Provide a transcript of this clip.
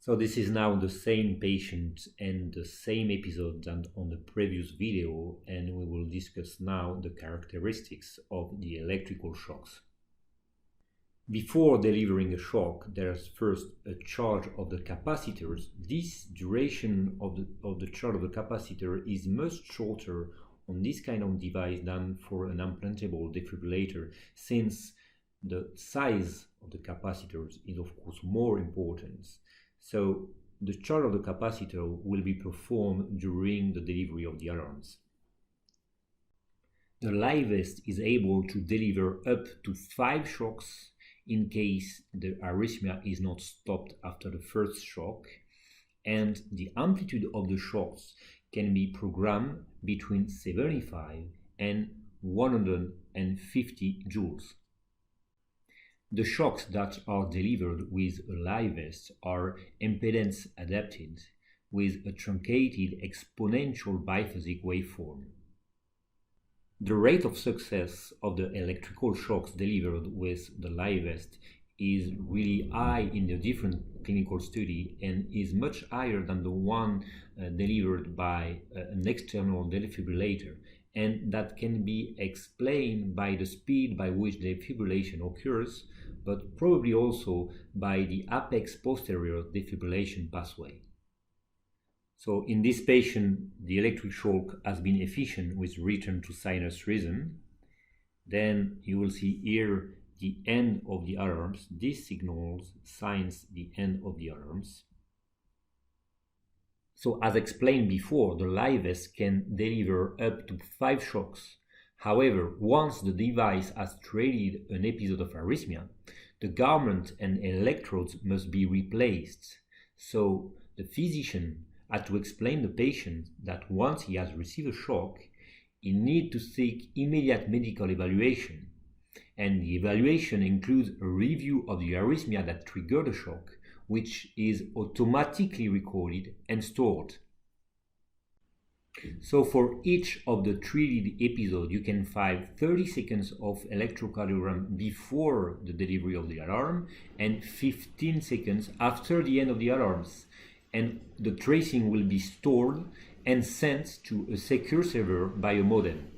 So this is now the same patient and the same episode than on the previous video, and we will discuss now the characteristics of the electrical shocks. Before delivering a shock, there's first a charge of the capacitors. This duration of the charge of the capacitor is much shorter on this kind of device than for an implantable defibrillator, since the size of the capacitors is of course more important. So the charge of the capacitor will be performed during the delivery of the alarms. The LifeVest is able to deliver up to 5 shocks in case the arrhythmia is not stopped after the first shock, and the amplitude of the shocks can be programmed between 75 and 150 joules. The shocks that are delivered with a LifeVest are impedance adapted with a truncated exponential biphasic waveform. The rate of success of the electrical shocks delivered with the LifeVest is really high in the different clinical study and is much higher than the one delivered by an external defibrillator, and that can be explained by the speed by which defibrillation occurs, but probably also by the apex posterior defibrillation pathway. So in this patient, the electric shock has been efficient with return to sinus rhythm. Then you will see here the end of the alarms. This signals signs the end of the alarms. So as explained before, the LifeVest can deliver up to 5 shocks. However, once the device has treated an episode of arrhythmia, the garment and electrodes must be replaced. So the physician had to explain to the patient that once he has received a shock, he needs to seek immediate medical evaluation. And the evaluation includes a review of the arrhythmia that triggered the shock, which is automatically recorded and stored. So for each of the treated episodes, you can find 30 seconds of electrocardiogram before the delivery of the alarm and 15 seconds after the end of the alarms. And the tracing will be stored and sent to a secure server by a modem.